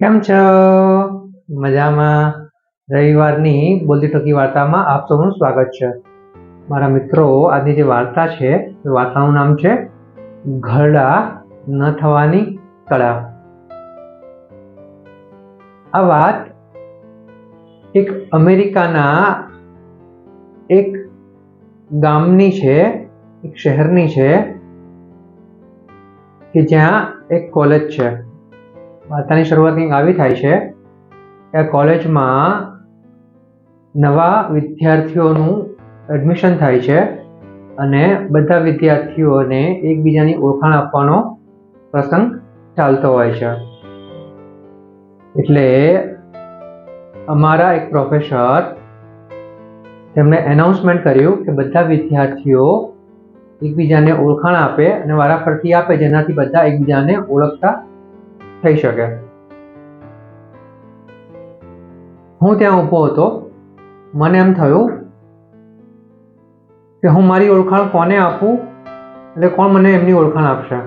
કેમ છો? મજામાં? રવિવારની બોલતી ટોકી વાર્તામાં આપ સૌનું સ્વાગત છે. મારા મિત્રો, આજની જે વાર્તા છે એ વાર્તાનું નામ છે ઘરડા ન થવાની કળા. આ વાત એક અમેરિકાના એક ગામની છે, એક શહેરની છે કે જ્યાં એક કોલેજ છે. વાર્તાની શરૂઆત કંઈક આવી થાય છે કે કોલેજમાં નવા વિદ્યાર્થીઓનું એડમિશન થાય છે અને બધા વિદ્યાર્થીઓને એકબીજાની ઓળખાણ આપવાનો પ્રસંગ ચાલતો હોય છે. એટલે અમારા એક પ્રોફેસર તેમણે એનાઉન્સમેન્ટ કર્યું કે બધા વિદ્યાર્થીઓ એકબીજાને ઓળખાણ આપે અને વારાફરતી આપે, જેનાથી બધા એકબીજાને ઓળખતા થઈ શકે. હું ત્યાં ઊભો હતો. મને એમ થયું કે હું મારી ઓળખાણ કોને આપું એટલે કોણ મને એમની ઓળખાણ આપશે.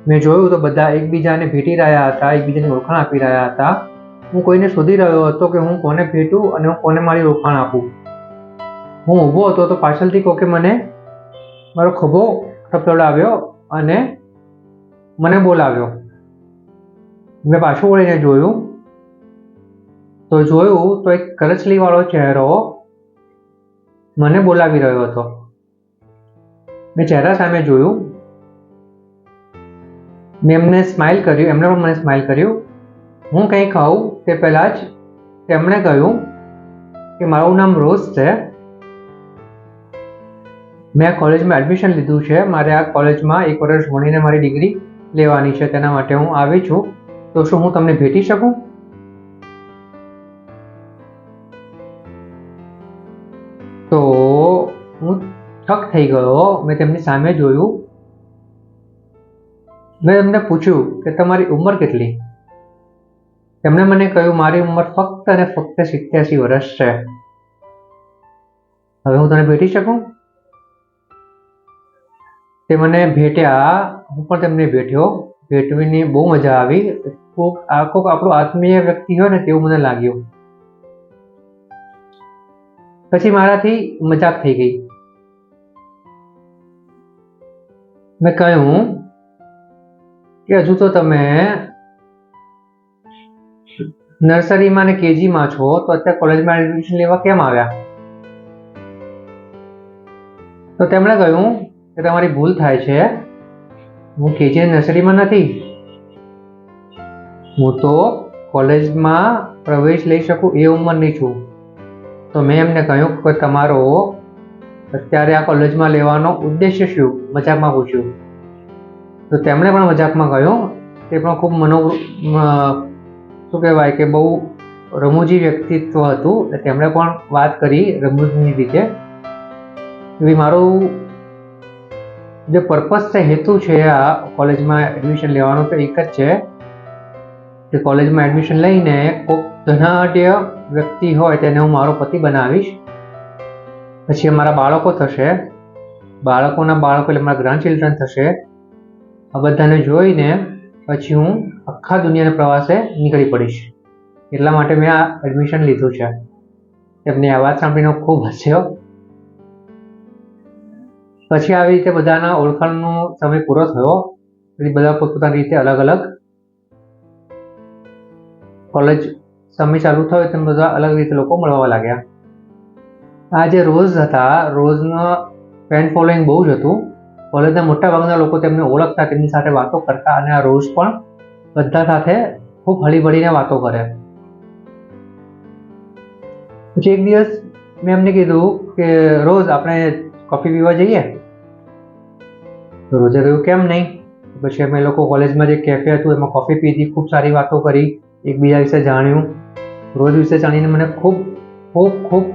મેં જોયું તો બધા એકબીજાને ભેટી રહ્યા હતા, એકબીજાની ઓળખાણ આપી રહ્યા હતા. હું કોઈને શોધી રહ્યો હતો કે હું કોને ભેટું અને હું કોને મારી ઓળખાણ આપું. હું ઊભો હતો તો પાછળથી કોકે મને મારો ખભો થપથડાવ્યો અને મને બોલાવ્યો. મેં પાછું વળીને જોયું તો એક કરચલી વાળો ચહેરો મને બોલાવી રહ્યો હતો. મેં ચહેરા સામે જોયું. મેં એમને સ્માઇલ કર્યું, એમણે પણ મને સ્માઇલ કર્યું. હું કંઈ કહું તે પહેલાં જ તેમણે કહ્યું કે મારું નામ રોઝ છે, મેં આ કોલેજમાં એડમિશન લીધું છે, મારે આ કોલેજમાં 1 વર્ષ ભણીને મારી ડિગ્રી લેવાની છે, તેના માટે હું આવી છું. તો શું હું તમને ભેટી શકું? તો હું થક થઈ ગયો. મેં તેમની સામે જોયું. મેં એમને પૂછ્યું કે તમારી ઉંમર કેટલી? તેમણે મને કહ્યું મારી ઉંમર ફક્ત અને ફક્ત 87 વર્ષ છે. હવે હું તને ભેટી શકું? તે મને ભેટ્યા, હું પણ તેમને ભેટ્યો. ભેટવીને બહુ મજા આવી. કોક આપણું આત્મીય વ્યક્તિ હોય ને તેવું મને લાગ્યું. પછી મારાથી મજાક થઈ ગઈ. મેં કહ્યું કે હજુ તો તમે નર્સરીમાં ને કેજીમાં છો, તો અત્યારે કોલેજમાં એડમિશન લેવા કેમ આવ્યા? તો તેમણે કહ્યું કે તમારી ભૂલ થાય છે, હું કેજી નર્સરીમાં નથી, હું તો કોલેજમાં પ્રવેશ લઈ શકું એ ઉંમરની છું. તો મેં એમને કહ્યું કે તમારો અત્યારે આ કોલેજમાં લેવાનો ઉદ્દેશ્ય શું? મજાકમાં પૂછ્યું. તો તેમણે પણ મજાકમાં કહ્યું, તે પણ ખૂબ શું કહેવાય કે બહુ રમૂજી વ્યક્તિત્વ હતું. તેમણે પણ વાત કરી રમૂજની રીતે. મારું જે પર્પસ છે, હેતુ છે આ કોલેજમાં એડમિશન લેવાનો, તો એક જ છે કે કોલેજમાં એડમિશન લઈને કોઈ ધનાઢ્ય વ્યક્તિ હોય તેને હું મારો પતિ બનાવીશ. પછી અમારા બાળકો થશે, બાળકોના બાળકો એટલે મારા ગ્રાન્ડ ચિલ્ડ્રન થશે. આ બધાને જોઈને પછી હું આખા દુનિયાના પ્રવાસે નીકળી પડીશ. એટલા માટે મેં આ એડમિશન લીધું છે. એમની આ વાત સાંભળીને ખૂબ હસ્યો. પછી આવી રીતે બધાના ઓળખાણનો સમય પૂરો થયો. પછી બધા પોતપોતાની રીતે અલગ અલગ કોલેજ સમય ચાલુ થયો તેમ બધા અલગ રીતે લોકો મળવા લાગ્યા. આ જે રોઝ હતા, રોઝનો ફેન ફોલોઈંગ બહુ જ હતું. કોલેજના મોટા ભાગના લોકો તેમને ઓળખતા, તેમની સાથે વાતો કરતા અને આ રોઝ પણ બધા સાથે ખૂબ હળીભળીને વાતો કરે. પછી એક દિવસ મેં એમને કીધું કે રોઝ આપણે કોફી પીવા જઈએ? તો રોઝે કહ્યું કેમ નહીં. પછી અમે લોકો કોલેજમાં જે કેફે હતું એમાં કોફી પીધી, ખૂબ સારી વાતો કરી, એકબીજા વિશે જાણ્યું. રોઝ વિશે જાણીને મને ખૂબ ખૂબ ખૂબ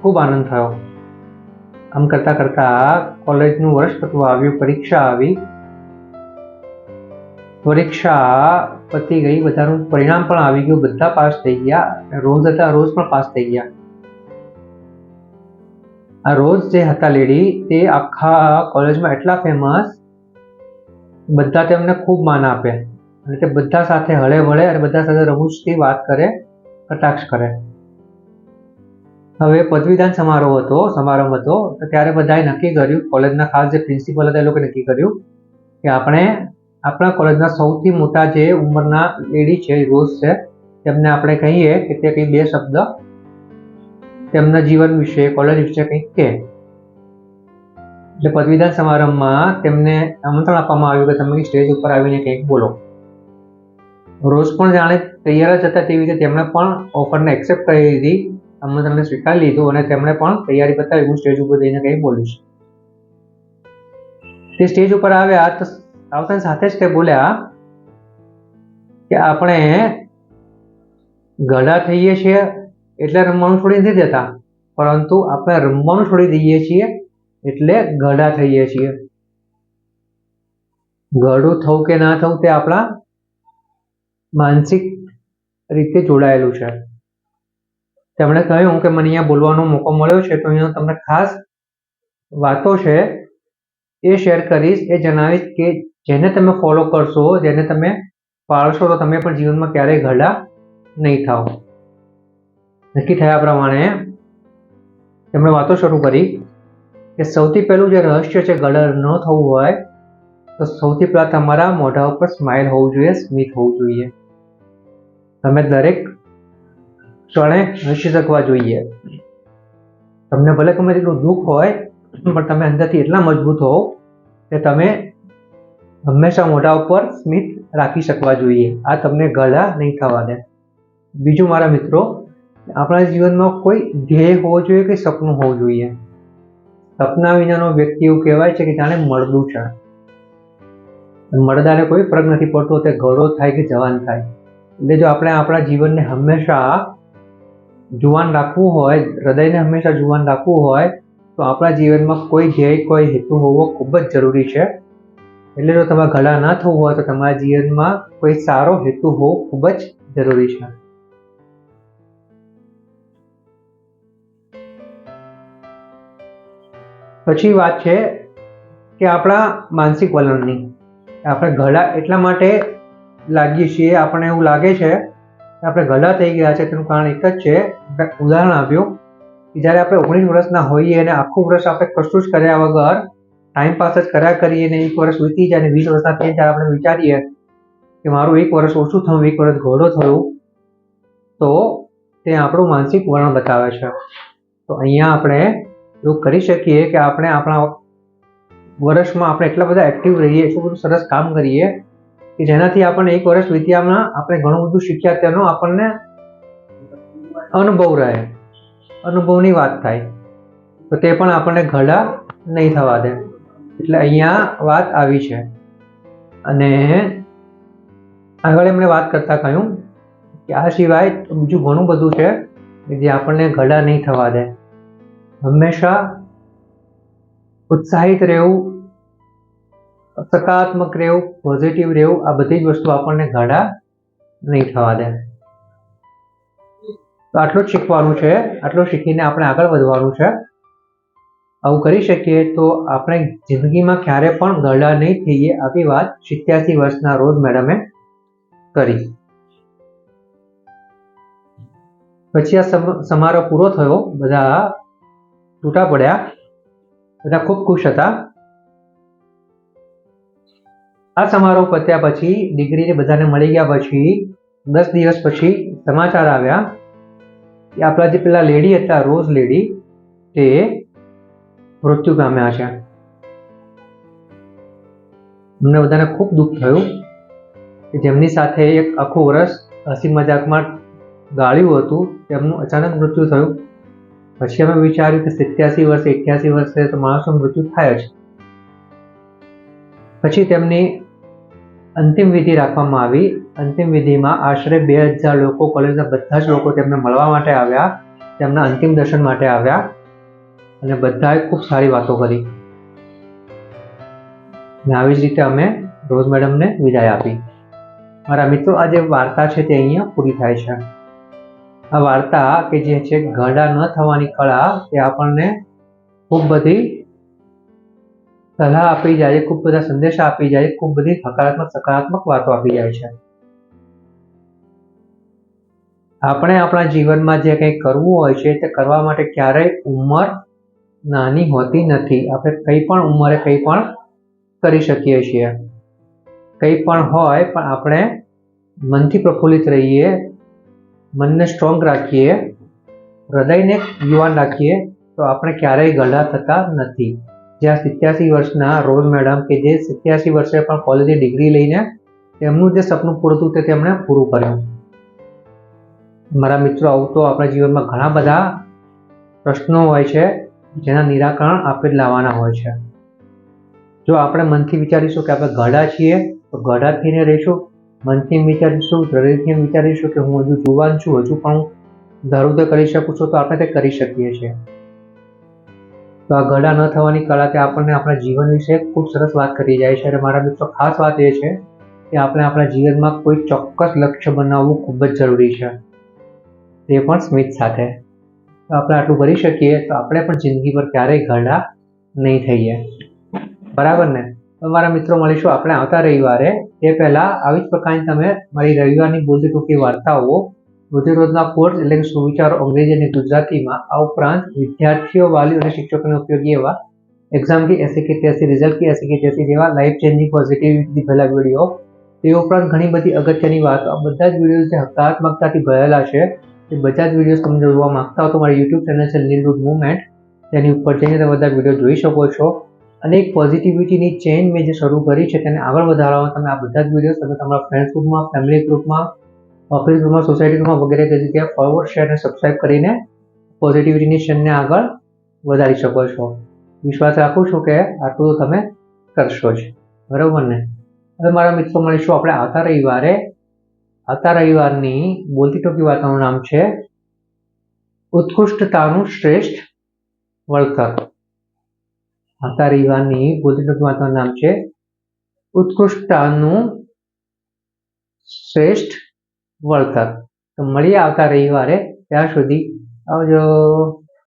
ખૂબ આનંદ થયો. આમ કરતાં કરતાં કોલેજનું વર્ષ પતવા આવ્યું, પરીક્ષા આવી. પરીક્ષા પતી ગઈ, બધાનું પરિણામ પણ આવી ગયું, બધા પાસ થઈ ગયા. રોઝ પણ પાસ થઈ ગયા. આ રોઝ જે હતા લેડી, તે આખા કોલેજમાં એટલા ફેમસ, બધા તેમને ખૂબ માન આપે. અને તે બધા સાથે હળે વળે અને બધા સાથે રમૂજથી વાત કરે, કટાક્ષ કરે. હવે પદવીદાન સમારંભ હતો તો ત્યારે બધાએ નક્કી કર્યું, કોલેજના ખાસ જે પ્રિન્સિપલ હતા એ લોકોએ નક્કી કર્યું કે આપણે આપણા કોલેજના સૌથી મોટા જે ઉંમરના લેડી છે, રોઝ છે, તેમને આપણે કહીએ કે તે કંઈ 2 શબ્દ તેમના જીવન વિશે, કોલેજ વિશે કંઈક કહે. એટલે પદવીદાન સમારંભમાં તેમને આમંત્રણ આપવામાં આવ્યું કે તમે સ્ટેજ ઉપર આવીને કંઈક બોલો. રોજ પણ જાણે તૈયાર જ હતા તેવી રીતે તેમણે પણ ઓફરને એક્સેપ્ટ કરી લીધી, આમંત્રણને સ્વીકારી લીધું અને તેમણે પણ તૈયારી બતાવી, હું સ્ટેજ ઉપર જઈને કંઈ બોલીશ. તે સ્ટેજ ઉપર આવ્યા તો આવતાની સાથે જ તે બોલ્યા કે આપણે ગડા થઈએ છીએ એટલે રમવાનું છોડી નથી દેતા, પરંતુ આપણે રમવાનું છોડી દઈએ છીએ એટલે ગડા થઈએ છીએ. ગડું થવું કે ના થવું તે આપણા માનસિક રીતે જોડાયેલું છે. તેમણે કહ્યું કે મને અહીંયા બોલવાનો મોકો મળ્યો છે તો અહીંયા તમને ખાસ વાતો છે એ શેર કરીશ, એ જણાવીશ કે જેને તમે ફોલો કરશો, જેને તમે પાળશો તો તમે પણ જીવનમાં ક્યારેય ગડા નહીં થાવ. નક્કી થયા પ્રમાણે તેમણે વાતો શરૂ કરી કે સૌથી પહેલું જે રહસ્ય છે ગડા ન થવું હોય તો સૌથી પહેલાં તમારા મોઢા ઉપર સ્માઇલ હોવું જોઈએ, સ્મિત હોવું જોઈએ. તમે દરેક ક્ષણે હસી શકવા જોઈએ. તમને ભલે ગમે તેટલું દુઃખ હોય પણ તમે અંદરથી એટલા મજબૂત હો કે તમે હંમેશા મોઢા ઉપર સ્મિત રાખી શકવા જોઈએ. આ તમને ગડા નહીં થવા દે. બીજું મારા મિત્રો, આપણા જીવનમાં કોઈ ધ્યેય હોવો જોઈએ કે સપનું હોવું જોઈએ. સપના વિનાનો વ્યક્તિ એવું કહેવાય છે કે જાણે મળદું છે. મળદાને કોઈ ફરક નથી પડતો તે ઘોડો થાય કે જવાન થાય. એટલે જો આપણે આપણા જીવનને હંમેશા જુવાન રાખવું હોય, હૃદયને હંમેશા જુવાન રાખવું હોય તો આપણા જીવનમાં કોઈ ધ્યેય, કોઈ હેતુ હોવો ખૂબ જ જરૂરી છે. એટલે જો તમારે ગડા ના થવું હોય તો તમારા જીવનમાં કોઈ સારો હેતુ હોવો ખૂબ જ જરૂરી છે. પછી વાત છે કે આપણા માનસિક વલણની. આપણે ગડા એટલા માટે લાગીએ છીએ, આપણને એવું લાગે છે કે આપણે ગડા થઈ ગયા છે, તેનું કારણ એક જ છે. ઉદાહરણ આપ્યું કે જ્યારે આપણે 19 વર્ષના હોઈએ અને આખું વર્ષ આપણે કશું જ કર્યા વગર ટાઈમપાસ જ કર્યા કરીએ અને 1 વર્ષ વીતી જાય અને 20 વર્ષના થઈએ ત્યારે આપણે વિચારીએ કે મારું 1 વર્ષ ઓછું થયું, 1 વર્ષ ઘોડો થયું, તો તે આપણું માનસિક વલણ બતાવે છે. તો અહીંયા આપણે એવું કરી શકીએ કે આપણે આપણા વર્ષમાં આપણે એટલા બધા એક્ટિવ રહીએ, એટલું બધું સરસ કામ કરીએ કે જેનાથી આપણને 1 વર્ષ વીત્યામાં આપણે ઘણું બધું શીખ્યા તેનો આપણને અનુભવ રહે, અનુભવની વાત થાય, તો તે પણ આપણને ગડા નહીં થવા દે. એટલે અહીંયા વાત આવી છે. અને આગળ એમણે વાત કરતા કહ્યું કે આ સિવાય બીજું ઘણું બધું છે જે આપણને ગડા નહીં થવા દે. હંમેશા ઉત્સાહિત રહેવું, સકારાત્મક રહેવું, પોઝિટિવ રહેવું, આ બધી જ વસ્તુ આપણને ગડા નહીં થવા દે. તો આટલું જ શીખવાનું છે, આટલું શીખીને આપણે આગળ વધવાનું છે. આવું કરી શકીએ તો આપણે જિંદગીમાં ક્યારે પણ ગડા નહીં થઈએ. આવી વાત 87 વર્ષના રોઝ મેડમે કરી. પછી આ સમારોહ પૂરો થયો, બધા છૂટા પડ્યા, બધા ખૂબ ખુશ હતા. આ સમારોહ પત્યા પછી ડિગ્રીને બધાને મળી ગયા પછી 10 દિવસ પછી સમાચાર આવ્યા કે આપણા જે પેલા લેડી હતા, રોઝ લેડી, તે મૃત્યુ પામ્યા છે. અમને બધાને ખૂબ દુઃખ થયું કે જેમની સાથે એક આખું વર્ષ હસી મજાકમાં ગાળ્યું હતું તેમનું અચાનક મૃત્યુ થયું. પછી અમે વિચાર્યું કે 87 વર્ષે, 88 વર્ષે તો માણસનું મૃત્યુ થાય જ. પછી તેમની અંતિમ વિધિ રાખવામાં આવી. અંતિમ વિધિમાં આશરે 2000 લોકો, કોલેજના બધા જ લોકો તેમને મળવા માટે આવ્યા, તેમના અંતિમ દર્શન માટે આવ્યા અને બધાએ ખૂબ સારી વાતો કરી. અને આવી જ રીતે અમે રોઝ મેડમને વિદાય આપી. મારા મિત્રો, આ જે વાર્તા છે તે અહીંયા પૂરી થાય છે. આ વાર્તા કે જે છે ગડા ન થવાની કળા, તે આપણને ખૂબ બધી સલાહ આપી જાય, ખૂબ બધા સંદેશા આપી જાય, ખૂબ બધી સકારાત્મક વાતો આપી જાય છે. આપણે આપણા જીવનમાં જે કંઈ કરવું હોય છે તે કરવા માટે ક્યારેય ઉંમર નાની હોતી નથી. આપણે કંઈ પણ ઉંમરે કંઈ પણ કરી શકીએ છીએ. કંઈ પણ હોય પણ આપણે મનથી પ્રફુલ્લિત રહીએ, મનને સ્ટ્રોંગ રાખીએ, હૃદયને યુવાન રાખીએ તો આપણે ક્યારેય ગઢા થતા નથી. જ્યાં 87 વર્ષના રોઝ મેડમ કે જે 87 વર્ષે પણ કોલેજની ડિગ્રી લઈને તેમનું જે સપનું પૂરું હતું તે તેમણે પૂરું કર્યું. મારા મિત્રો, આવું તો આપણા જીવનમાં ઘણા બધા પ્રશ્નો હોય છે જેના નિરાકરણ આપણે જ લાવવાના હોય છે. જો આપણે મનથી વિચારીશું કે આપણે ગઢા છીએ તો ગઢા થઈને રહીશું. મનથી વિચારીશું, હૃદયથી વિચારીશું કે હું હજુ જુવાન છું, હજુ પણ ધારું તે કરી શકું છું, તો આપણે તે કરી શકીએ છીએ. તો આ ગઢા ન થવાની કળા તે આપણને આપણા જીવન વિશે ખૂબ સરસ વાત કરી જાય છે. અને મારા મિત્રો, ખાસ વાત એ છે કે આપણે આપણા જીવનમાં કોઈ ચોક્કસ લક્ષ્ય બનાવવું ખૂબ જ જરૂરી છે, તે પણ સ્મિત સાથે. તો આપણે આટલું કરી શકીએ તો આપણે પણ જિંદગી પર ક્યારેય ગઢા નહીં થઈએ. બરાબર ને? તો મારા મિત્રો, મળીશું આપણે આવતા રવિવારે. તે પહેલાં આવી જ પ્રકારની તમે મારી રવિવારની બોલતી ટૂંકી વાર્તાઓ રોજે રોજના કોર્સ એટલે કે સુવિચારો અંગ્રેજી અને ગુજરાતીમાં, આ ઉપરાંત વિદ્યાર્થીઓ, વાલીઓ અને શિક્ષકોને ઉપયોગી એવા એક્ઝામ કી એસી કે તેસી, રિઝલ્ટ કી એસી કે તેસી જેવા લાઈફ ચેન્જિંગ પોઝિટિવિટી ભરેલા વિડીયો, તે ઉપરાંત ઘણી બધી અગત્યની વાતો, આ બધા જ વિડીયો જે હકારાત્મકતાથી ભરેલા છે એ બધા જ વિડીયો તમે જોવા માંગતા હો તો મારી યુટ્યુબ ચેનલ છે લીલરૂટ મુવમેન્ટ, તેની ઉપર જઈને તમે બધા વિડીયો જોઈ શકો છો. અને એક પોઝિટિવિટીની ચેઇન મેં જે શરૂ કરી છે તેને આગળ વધારવામાં તમે આ બધા જ વિડીયો તમે તમારા ફ્રેન્ડ્સ ગ્રુપમાં, ફેમિલી ગ્રુપમાં, ઓફિસ ગ્રુપમાં, સોસાયટી ગ્રુપમાં વગેરે જગ્યાએ ફોરવર્ડ, શેર અને સબસ્ક્રાઈબ કરીને પોઝિટિવિટીની ચેઇનને આગળ વધારી શકો છો. વિશ્વાસ રાખું છું કે આટલું તમે કરશો જ. બરાબર ને? હવે મારા મિત્રો, મળીશું આપણે આવતા રવિવારે. આવતા રવિવારની બોલતી ટોકી વાર્તાનું નામ છે ઉત્કૃષ્ટતાનું શ્રેષ્ઠ વળતર. આવતા રવિવારની બોલતી ટોકી વાર્તાનું નામ છે ઉત્કૃષ્ટતાનું શ્રેષ્ઠ વળતર. તો મળીએ આવતા રવિવારે. ત્યાં સુધી આવજો.